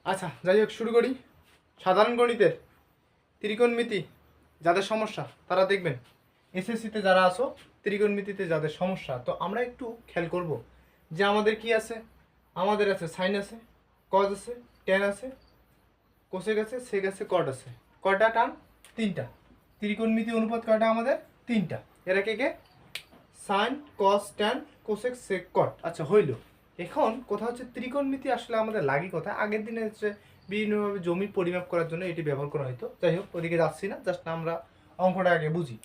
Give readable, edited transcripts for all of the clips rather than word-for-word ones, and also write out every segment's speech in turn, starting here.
আচ্ছা, যাই হোক শুরু করি। সাধারণ গণিতের ত্রিকোণমিতি যাদের সমস্যা তারা দেখবেন এসএসসিতে যারা আছো, ত্রিকোণমিতিতে যাদের সমস্যা, তো আমরা একটু খেয়াল করব যে আমাদের কি আছে। আমাদের আছে সাইন আছে, কজ আছে, ট্যান আছে, কোসেক আছে, সেক আছে, কট আছে। কয়টা টার্ম? তিনটা। ত্রিকোণমিতি অনুপাত কয়টা আমাদের? তিনটা। এরা কে কে? সাইন, কস, ট্যান, কোসেক, সেক, কট। আচ্ছা, হইল। এখন কথা হচ্ছে ত্রিকোণমিতি আসলে আমাদের লাগে কথা আগের দিনে হচ্ছে বিভিন্নভাবে জমি পরিমাপ করার জন্য এটি ব্যবহার করা হতো। যাই হোক, ওদিকে যাচ্ছি না, জাস্ট আমরা অঙ্কটা আগে বুঝি।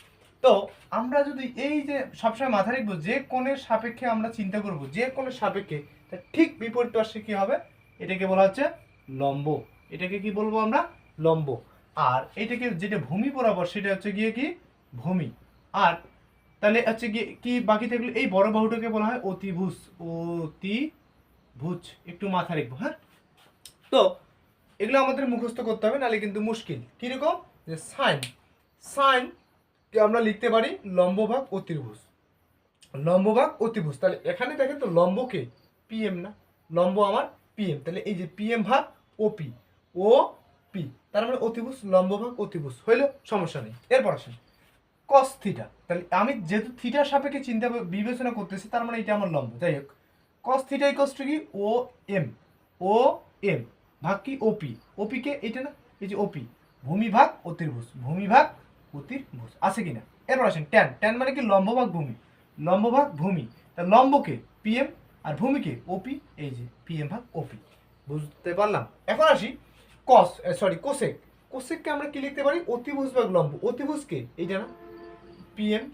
তো আমরা যদি এই যে সবসময় মাথায় রাখবো যে কোণের সাপেক্ষে আমরা চিন্তা করব, যে কোণের সাপেক্ষে তার ঠিক বিপরীত পাশে কি হবে, এটাকে বলা হচ্ছে লম্ব। এটাকে কি বলবো আমরা? লম্ব। আর এটাকে যেটা ভূমি বরাবর সেটা হচ্ছে গিয়ে কি? ভূমি। আর তাহলে হচ্ছে কি বাকি থাকলো? এই বড় বাহুটাকে বলা হয় অতিভুজ। অতিভুজ একটু মাথা রাখবো, হ্যাঁ। তো এগুলো আমাদের মুখস্থ করতে হবে, নাহলে কিন্তু মুশকিল। কিরকম? যে সাইন, সাইন আমরা লিখতে পারি লম্ব ভাগ অতিভুজ। লম্ব ভাগ অতিভুজ, তাহলে এখানে দেখেন তো লম্বকে পিএম না, লম্ব আমার পিএম, তাহলে এই যে পিএম ভাগ ওপি, ও পি, তার মানে অতিভুজ, লম্ব ভাগ অতিভুজ হইলো, সমস্যা নেই। এরপর আসেন কস থিটা। তাহলে আমি যেহেতু থিটার সাপেক্ষে চিন্তা বিবেচনা করতেছি, তার মানে এটা আমার লম্ব। যাই হোক, কস থিটা ইকস টু কি? ও এম, ও এম ভাগ কি? ওপি। ওপি কে? এইটা না, এই যে ওপি, ভূমি ভাগ অতির্ভুজ, ভূমি ভাগ অতির্ভুজ আছে কিনা। এরপর আসেন ট্যান। ট্যান মানে কি? লম্ব ভাগ ভূমি, লম্ব ভাগ ভূমি। তা লম্বকে পিএম আর ভূমিকে ওপি, এই যে পিএম ভাগ ওপি। বুঝতে পারলাম? এখন আসি কস, সরি কোসেক। কোসেককে আমরা কি লিখতে পারি? অতিভুজ ভাগ লম্ব। অতিভুজকে এইটা না, পিএম,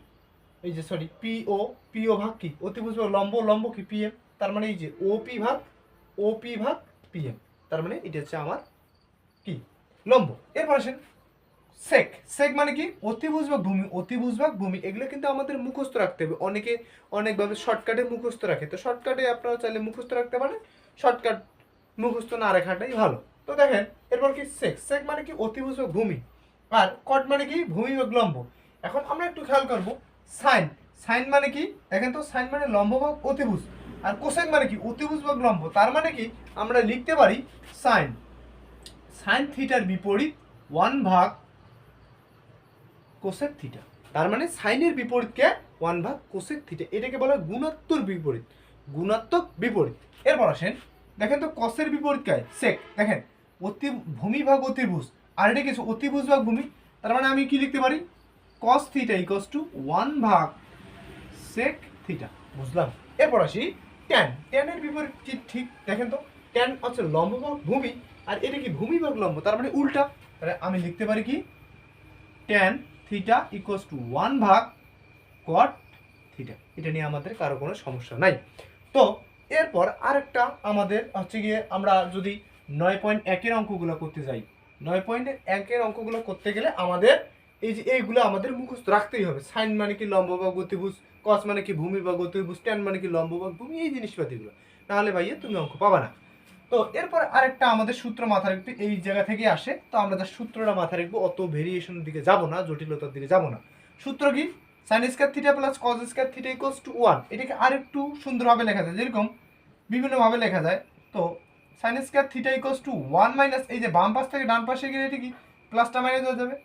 এই যে সরি পিও, পিও ভাগ কি? অতিভুজ ভাগ লম্ব, লম্ব কি? পিএম, তার মানে এই যে ওপি ভাগ, ওপি ভাগ পিএম, তার মানে এটা হচ্ছে আমার কি? লম্ব। এরপর আসেন সেক। সেক মানে কি? অতিভুজ ভাগ ভূমি, অতিভুজ ভাগ ভূমি। এগুলো কিন্তু আমাদের মুখস্থ রাখতে হবে। অনেকে অনেকভাবে শর্টকাটে মুখস্থ রাখে, তো শর্টকাটে আপনারা চাইলে মুখস্থ রাখতে পারেন, শর্টকাট মুখস্থ না রাখাটাই ভালো। তো দেখেন এরপর কি? সেক। সেক মানে কি? অতিভুজ ভাগ ভূমি। আর কট মানে কি? ভূমি ভাগ লম্ব। এখন আমরা একটু খেয়াল করবো সাইন। সাইন মানে কি? দেখেন তো, সাইন মানে লম্ব ভাগ অতিভুজ। আর কোসেক মানে কি? অতিভুজ ভাগ লম্ব। তার মানে কি? আমরা লিখতে পারি সাইন, সাইন থিটার বিপরীত 1 ভাগ কোসেক থিটা। তার মানে সাইনের বিপরীতকে 1 ভাগ কোসেক থিটা, এটাকে বলা হয় গুণাত্মক বিপরীত, গুণাত্মক বিপরীত। এরপর আসেন দেখেন তো কসের বিপরীত কে? সেক। দেখেন অতি ভূমি ভাগ অতিভুজ, আর এটা কিছু অতিভুজ ভাগ ভূমি। তার মানে আমি কি লিখতে পারি? কস থিটা ইকুয়ালস টু 1 ভাগ সেক থিটা। বুঝলাম? এরপর আসি ট্যান। ট্যানের বিপরীত কি? ঠিক দেখেন তো, ট্যান হচ্ছে লম্ব ভাগ ভূমি, আর এটা কি? ভূমি ভাগ লম্ব, তার মানে উল্টা। তাহলে আমি লিখতে পারি কি? ট্যান থিটা ইকুয়ালস টু 1 ভাগ কট থিটা। এটা নিয়ে আমাদের কারো কোনো সমস্যা নাই। তো এরপর আরেকটা আমাদের হচ্ছে গিয়ে, আমরা যদি 9.1-এর অঙ্কগুলো করতে যাই, 9.1-এর অঙ্কগুলো করতে গেলে আমাদের এই যে এইগুলো আমাদের মুখস্থ রাখতেই হবে। সাইন মানে কি? লম্ব বা গতিভুজ। কস মানে কি? ভূমি বা গতিভুজ। ট্যান মানে কি? লম্ব বা ভূমি। এই জিনিসপাতিগুলো নাহলে ভাইয়া তুমি অঙ্ক পাবা না। তো এরপর আরেকটা আমাদের সূত্র মাথা রাখতে এই জায়গা থেকে আসে, তো আমরা তার সূত্রটা মাথা রাখবো, অত ভেরিয়েশনের দিকে যাব না, জটিলতার দিকে যাব না। সূত্র কি? Sine square theta plus cos square theta equals to 1। এটাকে আরেকটু সুন্দরভাবে লেখা যায়, যেরকম বিভিন্নভাবে লেখা যায়। তো sine square theta equals to 1 minus, এই যে বাম পাশ থেকে ডান পাশে গেলে এটা কি? প্লাসটা মাইনাস হয়ে যাবে,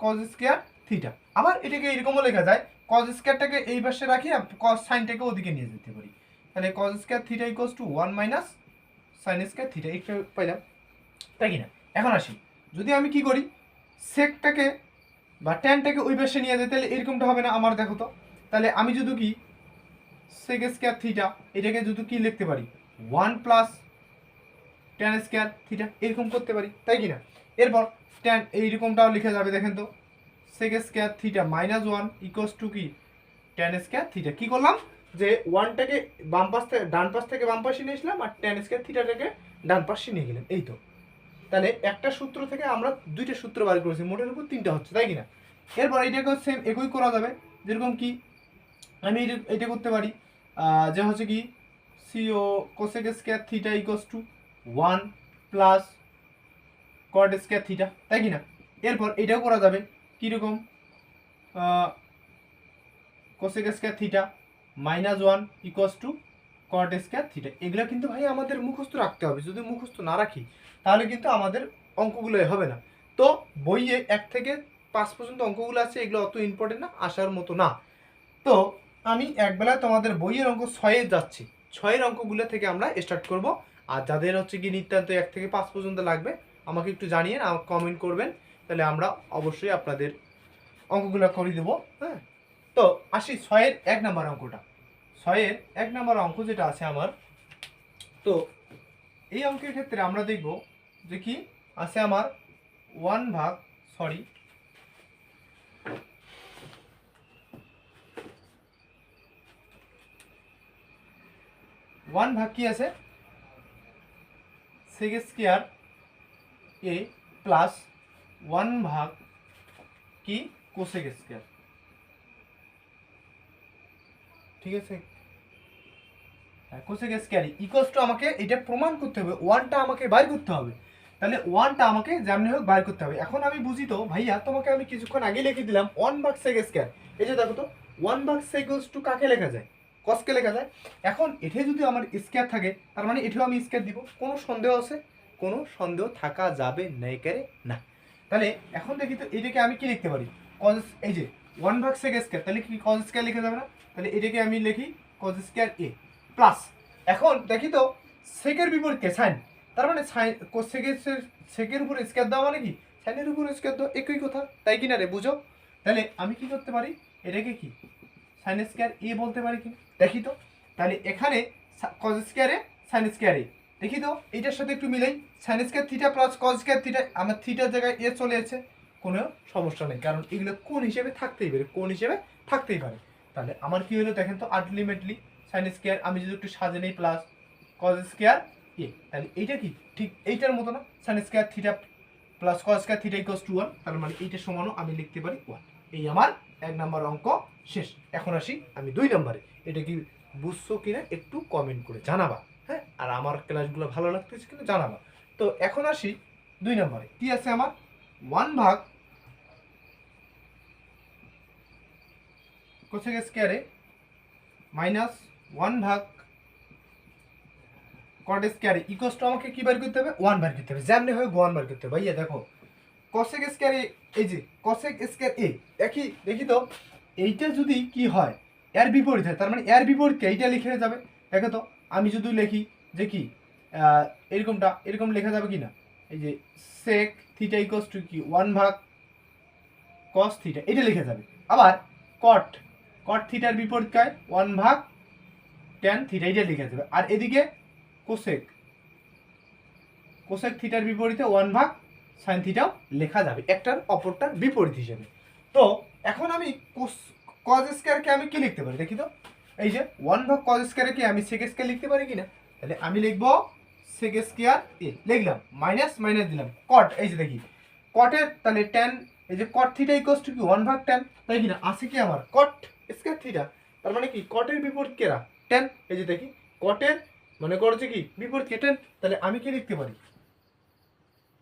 কজ স্কয়ার থিটা। আবার এটাকে এরকমও লেখা যায়, কজ স্কয়ারটাকে এই পাশে রাখি আর কজ সাইনটাকে ওদিকে নিয়ে যেতে পারি। তাহলে cause square theta equals to 1 minus sine square theta, এইটা পাইলাম, তাই কি না? এখন আসি, যদি আমি কি করি, সেকটাকে বা ট্যানটাকে ওই পাশে নিয়ে যাই, তাহলে এরকমটা হবে না আমার। দেখো তো, তাহলে আমি যদি কি সেক স্কয়ার থিটা, এটাকে যদি কি লিখতে পারি? 1 প্লাস ট্যান স্কয়ার থিটা, এরকম করতে পারি, তাই কি না? এরপর ট্যান এইরকমটাও লিখে যাবে, দেখেন তো, sec square theta minus 1 equals to কি? Tan square theta. কি করলাম? যে 1টাকে বাম পাশ থেকে ডান পাশ থেকে বাম পাশে নিয়ে আসলাম, আর ট্যান স্কয়ার থিটাটাকে ডান পাশে নিয়ে গেলাম, এই তো। তাহলে একটা সূত্র থেকে আমরা দুইটা সূত্র বার করেছি, মোটের উপর 3টা হচ্ছে, তাই কিনা? এরপর এইটাকেও সেম একই করা যাবে, যেরকম কি আমি এটা করতে পারি, যে হচ্ছে কি সিও cosec square theta equals to 1 plus cot square theta, তাই কিনা? এরপর এটাও করা যাবে, কীরকম? Cosec square theta minus 1 equals to cot square theta. এগুলো কিন্তু ভাই আমাদের মুখস্থ রাখতে হবে, যদি মুখস্থ না রাখি তাহলে কিন্তু আমাদের অঙ্কগুলোই হবে না। তো বইয়ে 1 থেকে 5 পর্যন্ত অঙ্কগুলো আছে, এগুলো অত ইম্পর্টেন্ট না, আসার মতো না। তো আমি একবেলায় তোমাদের বইয়ের অঙ্ক 6-এ যাচ্ছি, 6-এর অঙ্কগুলো থেকে আমরা স্টার্ট করব। আর যাদের হচ্ছে কি নিত্যান্ত 1 থেকে 5 পর্যন্ত লাগবে আমাকে একটু জানিয়ে কমেন্ট করবেন, তাহলে আমরা অবশ্যই আপনাদের অঙ্কগুলো করে দেবো। হ্যাঁ, তো আসি 6-এর 1 নম্বর অঙ্কটা। 6-এর 1 নম্বর অঙ্ক যেটা আছে আমার, তো এই অঙ্কের ক্ষেত্রে আমরা দেখব যে কি আছে আমার 1 ভাগ, সরি 1 ভাগ কি আছে সেক স্কয়ার এ প্লাস 1 ভাগ কি কোসেক স্কয়ার। ঠিক আছে, কোসেক স্কয়ার ইকুয়ালস টু, আমাকে এটা প্রমাণ করতে হবে, 1টা আমাকে বাইর করতে হবে। তাহলে 1টা আমাকে যেমনি হোক বাইর করতে হবে। এখন আমি বুঝি তো ভাইয়া, তোমাকে আমি কিছুক্ষণ আগে লিখে দিলাম 1 ভাগ সেক স্কয়ার। এই যে দেখো তো 1 ভাগ সেক ইকুয়ালস টু কাকে লেখা যায়, কসকে লেখা যায়। এখন এটা যদি আমার স্কয়ার থাকে তার মানে এটাও আমি স্কয়ার দিব। কোনো সন্দেহ আছে? কোনো সন্দেহ থাকা যাবে না। তাহলে এখন দেখি তো এটাকে আমি কি লিখতে পারি, কজ, এই যে 1 ভাগ সেক স্কয়ার, তাহলে কি কজ স্কয়ার লিখে যাবে না? তাহলে এটাকে আমি লিখি কজ স্কয়ার এ প্লাস, এখন দেখি তো সেকের বিপরীতে সাইন, তার মানে সাইন সেকের উপর স্কয়ার দেওয়া মানে কি সাইনের উপর স্কয়ার দেওয়া, একই কথা, তাই কি না রে, বুঝো? তাহলে আমি কি করতে পারি, এটাকে কি সাইন স্কয়ার এ বলতে পারি কি, দেখি তো। তাহলে এখানে কজ স্কয়ারে সাইন স্কয়ার এ, দেখি তো এইটার সাথে একটু মিলাই, sine square theta plus cos square theta, আমার থিটার জায়গায় এ চলে আছে, কোনো সমস্যা নেই, কারণ এগুলো কোন হিসেবে থাকতেই পারে, কোন হিসেবে থাকতেই পারে। তাহলে আমার কি হলো দেখেন তো, আলটিমেটলি সাইন স্কয়ার, আমি যদি একটু সাজে নেই প্লাস কজ স্কয়ার এ, তাহলে এইটা কি ঠিক এইটার মতো না, sine square theta plus cos square theta equals to 1, তার মানে এইটা সমানও আমি লিখতে পারি 1। এই আমার 1 নম্বর অঙ্ক শেষ। এখন আসি আমি 2 নম্বরে, এটা কি বুঝছো কিনা একটু কমেন্ট করে জানাবা। হ্যাঁ, আর আমার ক্লাসগুলো ভালো লাগতেছে কিনা জানাবা। তো এখন আসি 2 নম্বরে, কি আছে আমার 1 ভাগ কোসেক স্কয়ারে মাইনাস 1 ভাগ কট স্কয়ারে ইকুয়ালস টু, আমাকে কি বার করতে হবে 1 বার করতে হবে, যেমনি হয় 1 বার করতে হবে। ভাইয়া দেখো কোসেক স্কয়ারে, এই যে কোসেক স্কয়ার এ, দেখি তো এইটা যদি কি হয় এর বিপরীত হয়, তার মানে এর বিপরীতকে এইটা লিখে যাবে। দেখো তো আমি যদি লিখি যে কি এরকমটা, এরকম লেখা যাবে কি না, এই যে সেক থিটা ইকুয়ালস টু কি 1 ভাগ কস থিটা, এটা লিখে যাবে। আবার কট থিটার বিপরীতকায় 1 ভাগ ট্যান থিটা, এটা লিখে যাবে। আর এদিকে কোসেক থিটার বিপরীতে 1 ভাগ সাইন থিটাও লেখা যাবে, একটার অপরটার বিপরীত হিসেবে। তো এখন আমি কজ স্কয়ারকে আমি কি লিখতে পারি, দেখি তো, এই যে 1 ভাগ কজ স্কয়ারকে আমি সেক স্কয়ার লিখতে পারি কিনা, তাহলে আমি লিখব সেক স্কয়ার এ, লিখলাম মাইনাস মাইনাস দিলাম কট, এই যে দেখি কটের তাহলে ট্যান, এই যে কট থিটা ইকুয়ালস টু কি 1 ভাগ ট্যান, তাই কিনা, আছে কি আমার কট স্কয়ার থিটা, তার মানে কি কটের বিপরীত কেরা ট্যান, এই যে দেখি কটের মনে করছে কি বিপরীত কে ট্যান, তাহলে আমি কি লিখতে পারি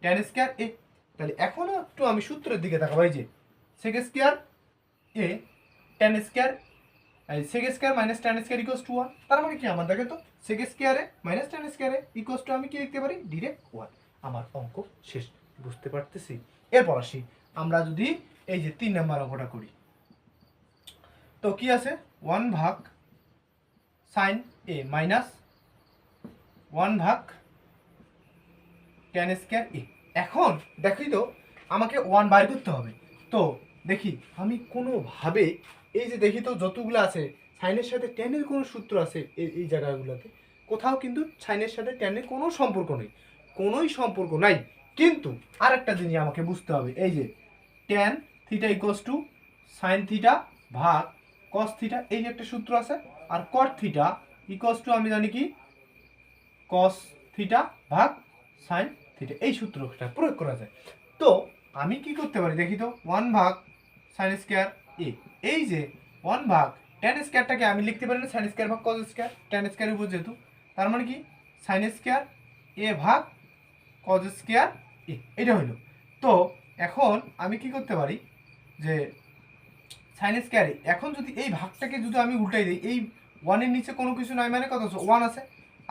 ট্যান স্কয়ার এ। তাহলে এখনো একটু আমি সূত্রের দিকে তাকাবো, এই যে সেক স্কয়ার এ tan square, sec square minus tan square equals to 1, তার মানে কি আমার দেখেন তো সেক স্কয়ারে মাইনাস ট্যান স্কয়ারে ইকুয়ালস টু, আমি কি লিখতে পারি ডিরেক্ট 1। আমার অঙ্ক শেষ, বুঝতে পারতেছি। এরপর আসি আমরা যদি এই যে 3 নম্বর অঙ্কটা করি, তো কি আছে 1 ভাগ সাইন এ মাইনাস 1 ভাগ ট্যান স্কয়ার এ। এখন দেখি তো আমাকে 1 বাইর করতে হবে। তো দেখি আমি কোনোভাবে, এই যে দেখি তো যতগুলো আছে সাইনের সাথে ট্যানের কোনো সূত্র আছে এই জায়গাগুলোতে, কোথাও কিন্তু সাইনের সাথে ট্যানের কোনো সম্পর্ক নেই, কোনোই সম্পর্ক নাই। কিন্তু আর একটা জিনিস আমাকে বুঝতে হবে, এই যে tan theta equals two sine theta ভাগ কস থিটা, এই যে একটা সূত্র আছে। আর কট থিটা ইকুয়ালস টু আমি জানি কি কস থিটা ভাগ সাইন থিটা, এই সূত্রটা প্রয়োগ করা যায়। তো আমি কি করতে পারি দেখি তো 1 ভাগ সাইন স্কয়ার এ, এই যে 1 ভাগ ট্যান স্কয়ারটাকে আমি লিখতে পারি না সাইন স্কয়ার ভাগ কস স্কয়ার, ট্যান স্কয়ারের উপর যেহেতু, তার মানে কি সাইন স্কয়ার এ ভাগ কস স্কয়ার এ, এটা হইল। তো এখন আমি কি করতে পারি যে সাইন স্কয়ার এ, এখন যদি এই ভাগটাকে যদি আমি উল্টাই দিই, এই ওয়ানের নিচে কোনো কিছু নাই মানে কত আছে, ওয়ান আছে।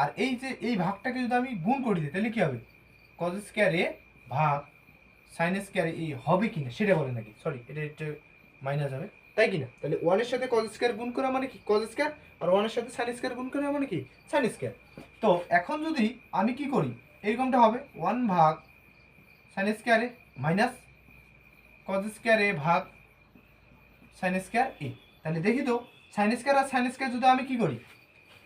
আর এই যে এই ভাগটাকে যদি আমি গুণ করে দিই তাহলে কি হবে, কজ স্কোয়ার এ ভাগ সাইন স্কোয়ার এ হবে কিনা সেটা বলে নাকি, সরি এটা একটু মাইনাস হবে, তাই কিনা? তাহলে ওয়ানের সাথে কজ স্কোয়ার গুণ করা মানে কি কজ স্কোয়ার, আর ওয়ানের সাথে সাইন স্কোয়ার গুণ করা মানে কি সাইন স্কোয়ার। তো এখন যদি আমি কি করি, এরকমটা হবে ওয়ান ভাগ sine square A minus cos square A ভাগ সাইন স্কোয়ার এ। তাহলে দেখি তো সাইন স্কোয়ার আর সাইন স্কোয়ার যদি আমি কি করি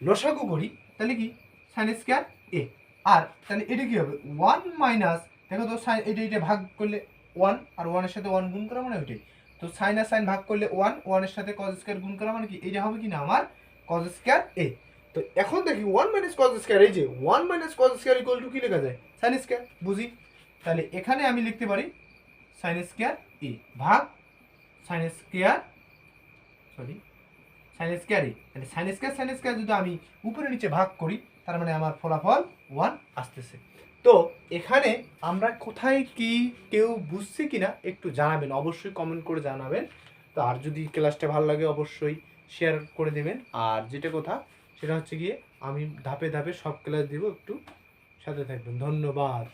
লসাগু করি তাহলে কি সাইন স্কোয়ার এ। আর তাহলে এটা কি হবে ওয়ান মাইনাস, দেখো তো এটা ভাগ করলে ওয়ান, আর ওয়ানের সাথে ওয়ান গুণ করা মানে ওইটাই, তো সাইন আর সাইন ভাগ করলে ওয়ান, ওয়ানের সাথে কজ স্কোয়ার গুণ করা মানে কি এটা হবে কি না আমার কজ স্কোয়ার এ। তো এখন দেখি ওয়ান মাইনাস কজ স্কোয়ার, এই যে one minus cos square equal to কি লেখা যায় সাইন স্কোয়ার, বুঝি? তাহলে এখানে আমি লিখতে পারি সাইন স্কোয়ার এ ভাগ sine square, sorry sine square A. তাহলে সাইন স্কোয়ার যদি আমি উপরে নিচে ভাগ করি তার মানে আমার ফলাফল ওয়ান আসতেছে। তো এখানে আমরা কোথায় কি কেউ বুঝছে কিনা একটু জানাবেন, অবশ্যই কমেন্ট করে জানাবেন। তো আর যদি ক্লাসটা ভালো লাগে অবশ্যই শেয়ার করে দেবেন। আর যেটা কথা সেটা হচ্ছে গিয়ে আমি ধাপে ধাপে সব ক্লাস দিব, একটু সাথে থাকবেন। ধন্যবাদ,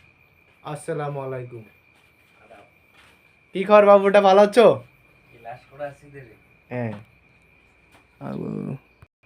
আসসালামু আলাইকুম। কি খবর বাবুটা, ভালো আছো? হ্যাঁ।